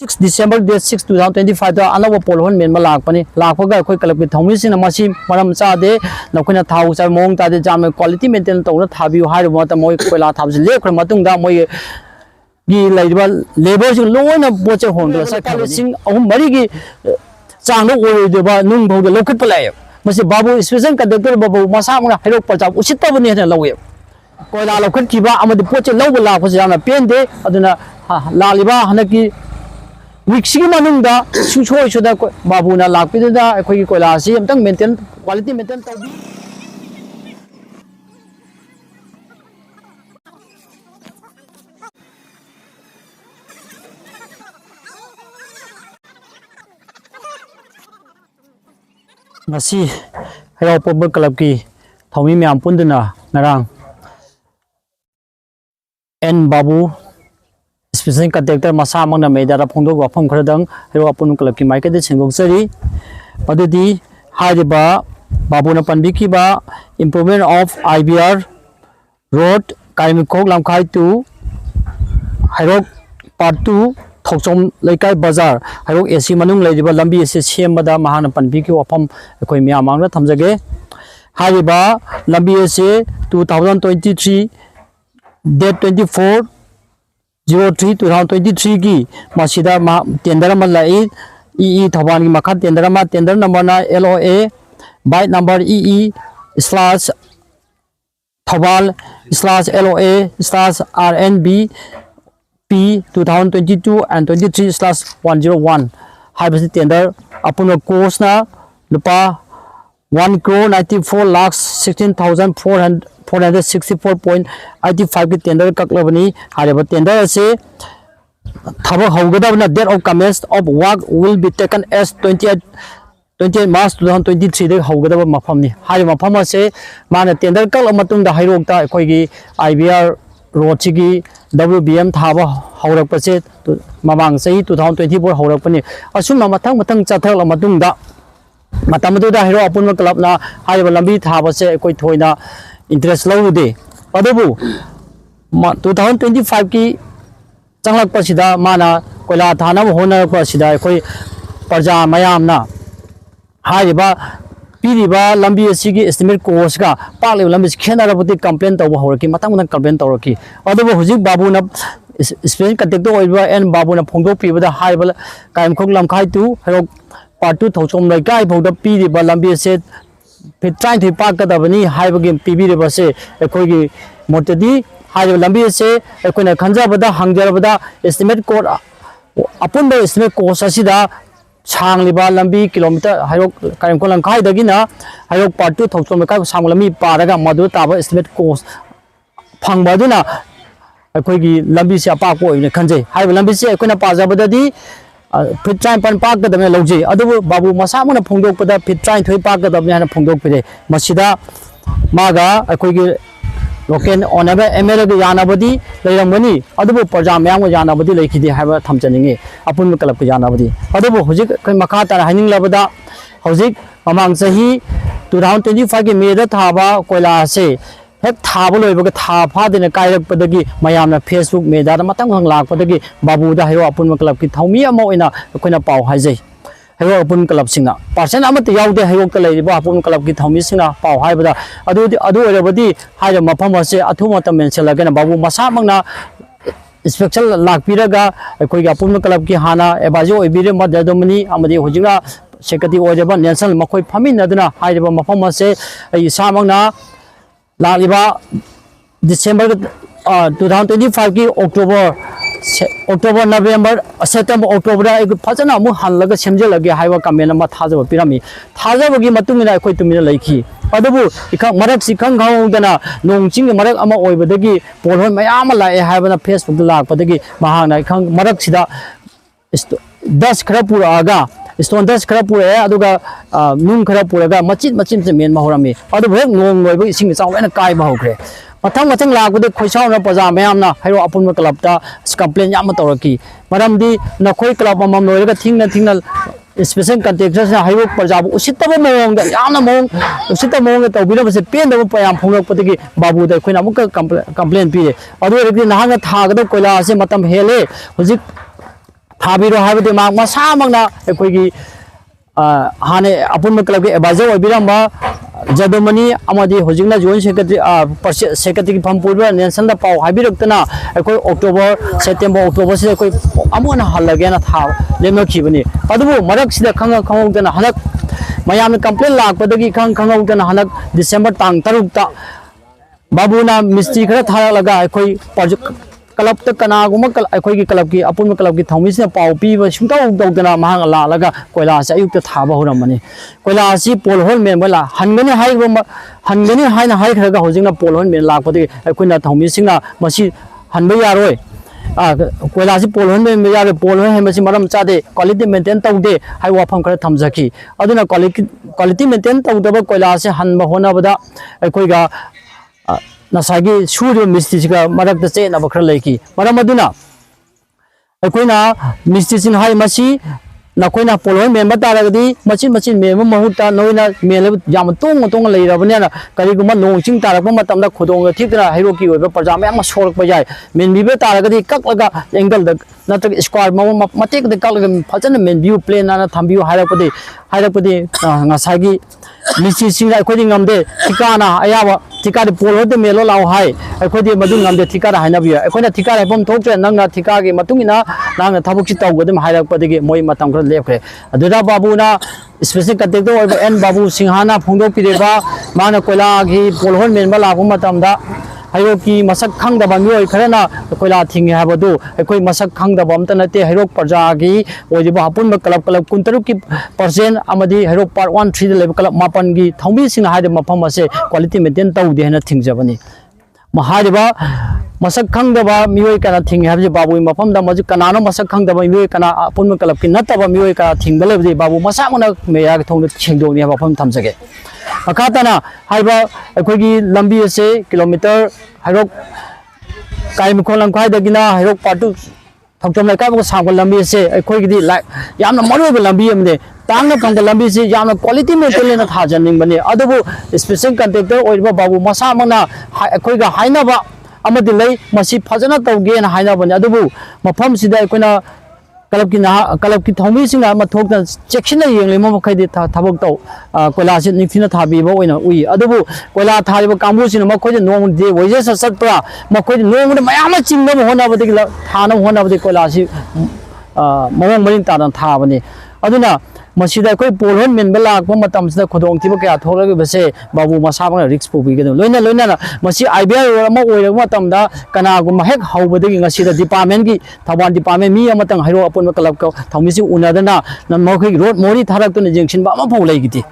6 December date 6 2025 da anawa polhon men malakpani lakpaga khoi kalap ki thomi sin masi maram cha de nakhina thau cha mong ta de jam quality maintain tawna thabi hai ro ta moi koila thab le khra matung da moi gi laiba labor sing loina boche hon da sa sing ahum mari gi chang no oi de ba nung bau de lokhat palai masi babu special conductor babu masa mona hairok palcha usit ta bani ha lawe koila lokhat ki ba amadi poche lawba la pha jam na pen de aduna laliba hanaki Wixi manungda suchoi suda babuna lakpida akhoi koila si amtang maintain quality maintain tabi ngasi hero pop club ki thomi myam punduna narang en babu Special conductor masa mangna medara phongdok wafam khradang hero apun club ki maike de sengok sari adudi hariba babuna panbi ki ba improvement of IBR road kaimkhok lamkhai to hero part 2 thokchom laikai bazar hero AC manung leidiba lambi ase sembada mahana panbi ki wafam ekoi mya mangna thamjage hariba lambi ase 2023 date 24 03 2023 की मसीदा tender में लाई ई थवान की मखा tender में tender number ना LOA बाइट number EE/ थवाल / LOA / RNB P 2022 and 23/101 हाइबस tender अपन कोर्स ना लुपा 1,16,464.85 की टेंडर ककलबनी हारेबा टेंडर से थबक हौगदबना date of commence of work will be taken as 28 March 2023 दे हौगदब मफमनी हारे मफम से माने टेंडर कल मतुंग दा हाइरोक्ता अखोइगी IBR रोड सिगी WBM थाबा हौरकपसे ममांग सही 2024 हौरकपनी असुम मथंग मथंग चथल मतुंग दा मतमदुदा हिरो अपुन क्लब ना हाइबा लंबी थाबसे कोई थोइना इंटरेस्ट लौदे अदबु 2025 की चंगलक पसिदा माना कोइला थाना होना पसिदा कोई प्रजा मयामना हाइबा पीरिबा लंबी असिगी एस्टिमेट कोर्स का पाले लंबी खेनारबति कंप्लेन तब हौरकी मतंगना कंप्लेन तौरकी अदबु हुजिक बाबुना स्पेशल कंटेक्ट ओइबा एन बाबुना फोंदो पीबदा हाइबा कायमखोक लमखाइ तु हिरो part 2 थौचोम लैकाय भौदा पीरिबा लंबी से फिट 33 पाकदबनी हाइबगे पीबिरिबा से एखोइगी मोटदी हाइबा लंबी से एखोइना खंजाबदा हंगजरबदा एस्टिमेट कोड अपुनबा एस्टिमेट कोर्स असिदा सांगलिबा लंबी किलोमीटर हाइरो कायमको लंखाय दगिना हाइरो part 2 थौचोम लैकाय सांगलमी पारगा मदु ताबा एस्टिमेट कोर्स फंगबादुना एखोइगी लंबी से अपाको ओइने खंजे हाइबा लंबी से एखोइना पाजाबददी फिट 3 पाक गदमे लौजे अदुबु बाबू मसा मन फोंदोकपदा फिट 3 पाक गदमे हाना फोंदोकपदे मसिदा मागा अखोइगी लोकल ओनबे MLA गे यानाबदी लेरमनी अदुबु प्रजा मयाम यानाबदी लेखिदि हाबा थमचनिंगे अपुन क्लब के यानाबदी अदुबु हुजिक कै मखा तार हाइनिंग लबदा हुजिक ममांग सही 2025 के मेदा थाबा कोइला से हेक थाब लोइबग था फादने कायरकपदगी मयामना फेसबुक मेदा मतंग हंग लाकपदगी बाबूदा हेरो अपुन क्लब की थौमी अमा ओइना अखोइना पाव हाइजै हेरो अपुन क्लब सिंगा पर्सन अमत याउदे हेरो क लैबा अपुन क्लब की थौमी सिंगा पाव हाइबदा अदु ओरबदी हाइर मफम असे अथु मतम मेनसेलगना बाबू मसा मंगना इंस्पेक्शन लाकपिरगा अखोइगा अपुन क्लब की हाना एबाजो ओइबिरे मददमनी अमदि होजिगा सेक्रेटरी ओजबा नेशनल मखोइ फमिनदना हाइरबा मफम असे सामंगना लालिबा December 2025 की October November September October एक फजना मु हल्लग सेमजेलगे हाइवा कमेन मा थाजब पिरामी थाजबगी मतुमिना अखोइ तुमिना लैखि अदबु इखं मरक सिखं गाउदना नोंचिंग मरक अमा ओइबदगी पोलहन मयाम लाए हाइबना Facebook दा लाकपदगी महाना इखं मरक सिदा दस खरा पुरागा स्टोन दस खरा पुरे अदुगा नुंग खरा पुरगा मचित मचित से मेन महरमी अदबु हेक नोंग लोइबग इसिंग चावना काय bahokre मथंग लाकबदे खोइसाउना प्रजा मयामना हाइरो अपुन क्लबता कंप्लेन याम तौरकी मरमदी नखोइ क्लब मम लोइरगा थिंगना स्पेशल कंटेक्टर से हाइरो प्रजा उसितब मोंग यामना मोंग उसितब मोंग तौबिना बसे पेंदब पयाम फोंगकपदगी बाबूदा खोइना मुक कंप्लेन पिरे अदु रेगि नहांगा थागद कोइला से मतम हेले हुजिक थाबीरो हाबदे मा मसामगना अखोगी हाने अपुन क्लब के एडवाइजर ओबिरamba जदोमनी अमदी होजिंगना जॉइंट सेक्रेटरी सेक्रेटरी फमपुर नेशन दा पाव हाबिरक्तना अखोई अक्टोबर सेप्टेम्बर अक्टोबर से अखोई अमुना हल्लगेना था लेमखिबनी अदुबो मरक सिदा खंगौदना हनक मयाम कंप्लेन लापदगी खंगौदना हनक दिसंबर तांग 3 ता बाबूना मिस्त्री खरा थारलगा अखोई क्लब तक कनागुम अखोई क्लब की अपुन क्लब की थौमिसना पाव पीब सुंतौ दौदना महंग लालगा कोयला से अयुक्त थाबा होरमनी कोयला से पोल होल मेन बला हनगनी हाइना हाइखरगा होजिंगना पोल होल मेन लापदगी अखोइना थौमिसिंगना मसी हनबा यारोय कोयला से पोल होल मेन यारे पोल होल हेमसी मरम चादे क्वालिटी मेंटेन तौदे हाइ वाफम खरा थमजकी अदुना क्वालिटी मेंटेन तौदबा कोयला से हनबा होनाबदा अखोइगा नसागी सूर्य मिस्त्री मरक चेनब खर लेकी मरम अदुना अखोइना मिस्त्री हाई मसी नखोइना पोलोय मेन तारगदी मचिन मचिन मेम महुता नोइना मेल याम तोंग तोंग लेरबनेना करिगुम नोंचिंग तारक मतमदा खुदोंग थिकना हैरोकी ओइबा प्रजा मयाम सोरक जाय मेन बिबे तारगदी ककलगा एंगल द नतक स्क्वायर मतेक द कलगा फजन मेन व्यू प्लेन ना थंबियो हाइरपदि ngसागी मिस्त्री सिंगा अखोदि ngamde ठिकाना अयाबा ठिका दे पोल होदे मेलो लाव हाय अखोदि मदु ngamde ठिका हाइनाबिया अखोना ठिका हाइफम थोक्रे नंगना ठिका गे मतुंगिना नांगना थबुकि तौगदम हाइरपदि मोय मतम खर लेखरे अदुदा बाबूना स्पेशल कंटेक्टर ओइबा एन बाबू सिंहाना फोंदो पिरेबा माना कोयला गी पोल होल मेन लागु मतमदा हैरो की मसक खंगदबा मियोय खरना कोयला थिंगे हाबदु अखोई मसक खंगदबा अमता नते हैरो प्रजा गी ओइबा हपुन क्लब 23% अमदी हैरो पार्ट 1 3 लेब क्लब मापन गी थौबी सिंग हाइदे मफम असे क्वालिटी मेंटेन तौदे हना थिंगजबनी महारिबा मसक खंगदबा मियोय कना थिंगे हाबजे बाबू मफम दा मजु कनानो मसक खंगदबा मियोय कना अपुन क्लब की नतबा मियोय का थिंगबलेबदि बाबू मसामना मेया थौन छिंगदोनी मफम थमजगे अखातना हाइबा अखोगी लंबी से किलोमीटर हैरोक काइमखों लंखाइदगिना हैरोक पाटु थौचम लेकाबो सांगल लंबी से अखोगी यामना मरुब लंबी अमने तांगना फंग लंबी से यामना क्वालिटी मेंटेन थाजनिंग बने अदबो स्पेशल कंट्रेक्टर ओइबा बाबू मसामना अखोइगा हाइनाबा अमदि लई मसी फजना तौगेना हाइनाबने अदबो मफम सिदा अखोना क्लब की थौमी सिंगा मथोकना चेक्सिना येंगले मखैदि थबक तौ कोयला से निथिना थाबीबा ओइना उइ अदबु कोयला थारिबा कांबुसिना मखैदि नोंग दे वइजे सत्परा मखैदि नोंग मयाम चिंगब होनाबदि थाना होनाबदि कोयला से ममंग मरिन ताना थाबने अदुना मसीदा कोई पोल होल मेन लाकबा मतमसदा खुदोंथिबा कया थोरगबसे बाबू मसाबना रिक्स पुबिगदो लोइना मसी आईबीआर अमा ओइरग मतमदा कनागुम हेक हौबदगी ngasiदा डिपार्टमेंट की थबान डिपार्टमेंट मी अमतंग हैरो अपन क्लब को थौमिसि उनादना नमखै रोड मोरी थारक्तन जेंगसिन बा अमा फौ लेगिति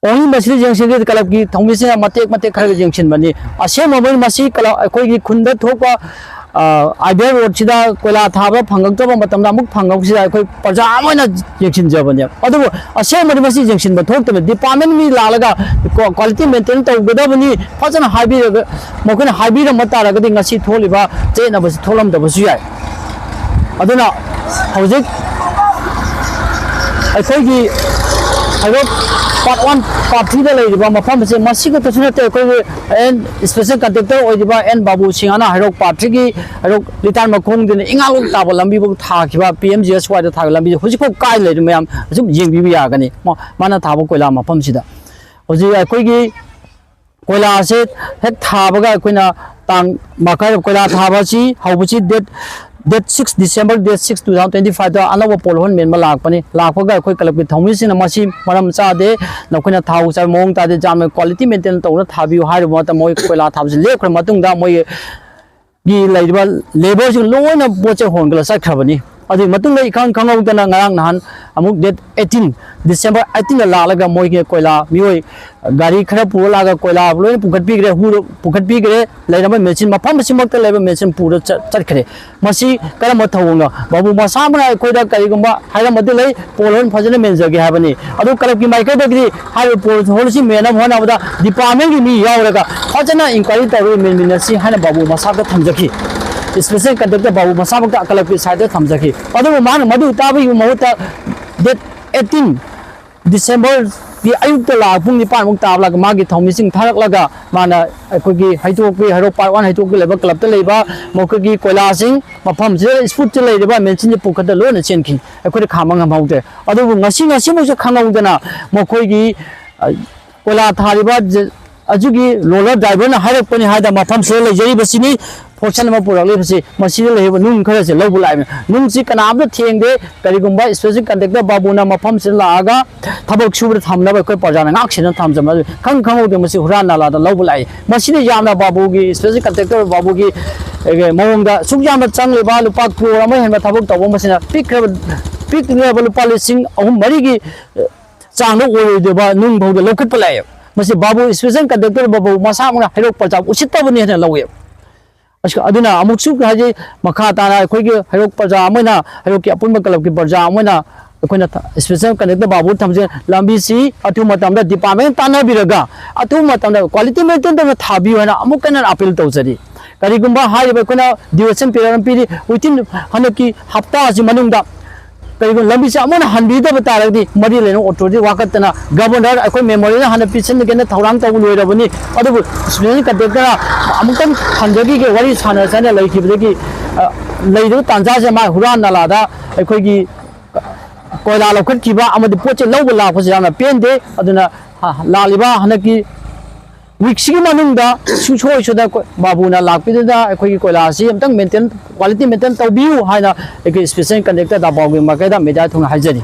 ओही मसी जेंगसिन क्लब की थौमिसि मतेक खरग जेंगसिन बनी असे मोबाइल मसी क्लब अखोगी खुंद थोपा आईबीआर रोड सिदा कोयला थाबा फंगक्तबा मतमदा मुक फंगक्सिदा अखोई प्रजा अमना जेंगसिन जबने अदुबो असे मसी जेंगसिन बथोक्तबे डिपार्टमेंट मी लालगा क्वालिटी मेंटेन तौगदबनी फजन हाबिरग मखन हाबिर मतारगदि ngasi थोलिबा चेनबस थोलमदबसु याय अदुना हौजिक अखोगी हैरो पार्ट 1 पार्ट 3 दा लेरिबा मफम से मसीग तसनते अखोई एन स्पेशल कंट्रेक्टर ओइदिबा एन बाबू सिंहाना हैरो पार्ट 3 की हैरो लिटार मखोंग दिन इंगालोक ताब लंबी बु थाखिबा पीएमजीएस वाइड थाग लंबी हुजिको काय लेरि मयाम जुम जेंबिबि यागनी माना थाब कोयला मफम सिदा हुजि अखोगी कोयला से हेक थाबगा अखोइना तांग माखा कोयला थाबासी हौबुची डेट 6 December डेट 6 2025 दा अनव पोल होल मेन लाकपनी लाकपगा अखोई क्लब की थौमिसिना मसी मरम चादे नखोइना थाउ चा मोंग तादे जाम क्वालिटी मेंटेन तौना थाबियो हार मत मोय कोयला थाबसे लेखर मतुंगदा मोय गी लेबा लेबर जो लोना बोचे होंगला सखबनी अदि मतुंग लै खंग खंगौदना ngarang nahan amuk date 18 December 18 लालगा मोय के कोयला मियोय गाड़ी खरा पुलागा कोयला लोय पुखट पिगरे हुरो पुखट पिगरे लेरम मेचिन मफम सिमक लेब मेचिन पुर चटखरे मसी करम थौंगा बाबू मसामना कोयदा करिगुंबा हाइरा मदि लै पोलन फजने मेनजगे हाबनी अदु क्लब की माइका दगरी हाइ पोल होलसी मेनम होनाबदा डिपार्टमेंट की मी यावरगा फजना इंक्वायरी तरो मेनमिनसी हाना बाबू मसाका थमजखी स्पेशल कंट्रेक्टर बाबू मसाबक क्लब की साइड थमजखी अदु मान मदु ताबी महुता डेट 18 December ꯑꯌꯨꯛꯇ ꯂꯥꯛ ꯄꯨꯡ 9ꯃꯨꯛ ꯇꯥꯕꯂꯒ ꯃꯥꯒꯤ ꯊꯧꯃꯤꯁꯤꯡ ꯊꯥꯔꯛꯂꯒ ꯃꯥꯅ ꯑꯩꯈꯣꯏꯒꯤ ꯍꯩꯇꯣꯛꯄꯤ ꯍꯩꯔꯣꯛ ꯄꯥꯔꯠ 1 ꯍꯩꯇꯣꯛꯄꯤ ꯂꯩꯕ ꯀ꯭ꯂꯕꯇ ꯂꯩꯕ ꯃꯈꯣꯏꯒꯤ ꯀꯣꯏꯂꯥꯁꯤꯡ ꯃꯐꯝꯁꯤꯗ ꯁ꯭ꯄꯨꯠꯇ ꯂꯩꯔꯤꯕ ꯃꯦꯟꯁꯤꯟꯒꯤ ꯄꯨꯈꯠꯇ ꯂꯣꯏꯅ ꯆꯦꯟꯈꯤ ꯑꯩꯈꯣꯏꯗ ꯈꯥꯝꯕ ꯉꯝꯍꯧꯗ꯭ꯔꯦ ꯑꯗꯨꯕꯨ ꯉꯁꯤꯃꯛꯁꯨ ꯈꯪꯍꯧꯗꯅ ꯃꯈꯣꯏꯒꯤ ꯀꯣꯏꯂꯥ ꯊꯥꯔꯤꯕ ꯑꯗꯨꯒꯤ ꯂꯣꯂꯔ ꯗ꯭राꯏꯚꯔꯅ ꯍꯥꯏꯔꯛꯄꯅꯤ ꯍꯥꯏꯗ ꯃꯐꯝꯁꯤꯗ ꯂꯩꯖꯔꯤꯕꯁꯤꯅꯤ ꯐꯣꯔꯁꯟ ꯑꯃ ꯄꯨꯔꯛꯂꯤꯕꯁꯤ ꯃꯁꯤꯗ ꯂꯩꯔꯤꯕ ꯅꯨꯡ ꯈꯔꯁꯦ ꯂꯧꯕ ꯂꯥꯛꯏꯕꯅꯤ ꯅꯨꯡꯁꯤ ꯀꯅꯥꯝꯇ ꯊꯦꯡꯗꯦ ꯀꯔꯤꯒꯨꯝꯕ ꯁ꯭ꯄꯦꯁꯤꯑꯦꯜ ꯀꯟꯇ꯭ꯔꯦꯛꯇꯔ ꯕꯥꯕꯨꯅ ꯃꯐꯝꯁꯤꯗ ꯂꯥꯛꯑꯒ ꯊꯕꯛ ꯁꯨꯕꯗ ꯊꯝꯅꯕ ꯑꯩꯈꯣꯏ ꯄ꯭ꯔꯖꯥꯅ ꯉꯥꯛꯁꯦꯟꯅ ꯊꯝꯖꯕ ꯈꯪꯍꯧꯗꯦ ꯃꯁꯤ ꯍꯨꯔꯥꯟ ꯅꯥꯂꯥꯗ ꯂꯧꯕ ꯂꯥꯛꯏ ꯃꯁꯤꯗ ꯌꯥꯝꯅ ꯕꯥꯕꯨꯒꯤ ꯁ꯭ꯄꯦꯁꯤꯑꯦꯜ ꯀꯟꯇ꯭ꯔꯦꯛꯇꯔ ꯕꯥꯕꯨꯒꯤ ꯃꯑꯣꯡꯗ ꯁꯨꯛ ꯌꯥꯝꯅ ꯆꯪꯂꯤꯕ ꯂꯨꯄꯥ ꯀ꯭ꯔꯣꯔ ꯑꯃ ꯍꯦꯟꯕ ꯊꯕꯛ ꯇꯧꯕ ꯃꯁꯤꯅ ꯄꯤꯛꯈ꯭ꯔꯕ ꯂꯨꯄꯥ ꯂꯤꯁꯤꯡ 3-4ꯒꯤ ꯆꯥꯡꯗ ꯑꯣꯏꯔꯣꯏꯗꯕ ꯅꯨꯡ ꯐꯥꯎꯗ ꯂꯧꯈꯠꯄ ꯂꯥꯛꯑꯦꯕ ꯃꯁꯤ ꯕꯥꯕꯨ ꯁ꯭ꯄꯦꯁꯤꯑꯦꯜ ꯀꯟꯇ꯭ꯔꯦꯛꯇꯔ ꯕꯥꯕꯨ ꯃꯁꯥꯃꯛꯅ ꯍꯩꯔꯣꯛ ꯄ꯭ꯔꯖꯥ ꯎꯁꯤꯠꯇꯕꯅꯤ ꯍꯥꯏꯅ ꯂꯧꯋꯦꯕ ꯑꯗꯨꯅ ꯑꯃꯨꯛꯁꯨ ꯍꯥꯏꯖꯩ ꯃꯈꯥ ꯇꯥꯅ ꯑꯩꯈꯣꯏꯒꯤ ꯍꯩꯔꯣꯛ ꯄ꯭ꯔꯖꯥ ꯑꯃꯅ ꯍꯩꯔꯣꯛꯀꯤ ꯑꯄꯨꯟꯕ ꯀ꯭ꯂꯕꯀꯤ ꯄ꯭ꯔꯖꯥ ꯑꯃꯅ ꯑꯩꯈꯣꯏꯅ ꯁ꯭ꯄꯦꯁꯤꯑꯦꯜ ꯀꯟꯇ꯭ꯔꯦꯛꯇꯔ ꯕꯥꯕꯨ ꯊꯝꯖꯩ ꯂꯝꯕꯤꯁꯤ ꯑꯊꯨꯕ ꯃꯇꯝꯗ ꯗꯤꯄꯥꯔꯠꯃꯦꯟ ꯇꯥꯟꯅꯕꯤꯔꯒ ꯑꯊꯨꯕ ꯃꯇꯝꯗ ꯀ꯭ꯋꯥꯂꯤꯇꯤ ꯃꯦꯟꯇꯦꯟ ꯇꯧꯅ ꯊꯥꯕꯤꯌꯨ ꯍꯥꯏꯅ ꯑꯃꯨꯛ ꯍꯟꯅ ꯑꯄꯤꯜ ꯇꯧꯖꯔꯤ ꯀꯔꯤꯒꯨꯝꯕ ꯍꯥꯏꯔꯤꯕ ꯑꯩꯈꯣꯏꯅ ꯗ꯭ꯌꯨꯔꯦꯁꯟ ꯄꯤꯔꯤꯌꯗ ꯑꯃ ꯄꯤꯔꯤ ꯋꯤꯇꯤꯟ ꯍꯟꯗꯛꯀꯤ ꯍꯞꯇꯥ ꯑꯁꯤ ꯃꯅꯨꯡꯗ ꯀꯔꯤꯒꯨꯝꯕ ꯂꯝꯕꯤꯁꯦ ꯑꯃꯨꯛ ꯍꯟꯕꯤꯗꯕ ꯇꯥꯔꯒꯗꯤ ꯃꯔꯤ ꯂꯩꯅꯕ ꯑꯣꯊꯣꯔꯤꯇꯤ ꯋꯥꯀꯠꯇꯅ ꯒꯕꯔꯅꯔ ꯑꯩꯈꯣꯏ ꯃꯦꯃꯣꯔꯤꯌꯦꯜ ꯍꯥꯟꯅ ꯄꯤꯁꯤꯟꯒꯦꯅ ꯊꯧꯔꯥꯡ ꯇꯧꯕ ꯂꯣꯏꯔꯕꯅꯤ ꯑꯗꯨꯕꯨ ꯁ꯭ꯄꯦꯁꯤꯑꯦꯜ ꯀꯟꯇ꯭ꯔꯦꯛꯇꯔ ꯑꯃꯨꯛꯇꯪ ꯍꯟꯖꯈꯤꯒꯦ ꯋꯥꯔꯤ ꯁꯥꯟꯅꯁꯦꯅ ꯂꯩꯈꯤꯕꯗꯒꯤ ꯂꯩꯔꯤꯕ ꯇꯥꯟꯖꯥꯁꯦ ꯃꯥ ꯍꯨꯔꯥꯟ ꯅꯥꯂꯥꯗ ꯑꯩꯈꯣꯏꯒꯤ ꯀꯣꯏꯂꯥ ꯂꯧꯈꯠꯈꯤꯕ ꯑꯃꯗꯤ ꯄꯣꯠꯁꯦ ꯂꯧꯕ ꯂꯥꯛꯄꯁꯦ ꯌꯥꯝꯅ ꯄꯦꯟꯗꯦ ꯑꯗꯨꯅ ꯂꯥꯛꯂꯤꯕ ꯍꯟꯗꯛꯀꯤ ꯋꯤꯛꯁꯤꯒꯤ ꯃꯅꯨꯡꯗ ꯁꯨꯡꯁꯣꯏ ꯁꯣꯏꯗꯅ ꯕꯥꯕꯨꯅ ꯂꯥꯛꯄꯤꯗꯨꯅ ꯑꯩꯈꯣꯏꯒꯤ ꯀꯣꯏꯂꯥꯁꯤ ꯑꯃꯇꯪ ꯃꯦꯟꯇꯦꯟ ꯀ꯭ꯋꯥꯂꯤꯇꯤ ꯃꯦꯟꯇꯦꯟ ꯇꯧꯕꯤꯌꯨ ꯍꯥꯏꯅ ꯑꯩꯈꯣꯏ ꯁ꯭ꯄꯦꯁꯤꯑꯦꯜ ꯀꯟꯇ꯭ꯔꯦꯛꯇꯔ ꯗꯥ ꯄꯥꯎꯒꯤ ꯃꯥꯏꯀꯩꯗ ꯃꯦꯗꯤꯌꯥ ꯊꯨꯡꯅ ꯍꯥꯏꯖꯔꯤ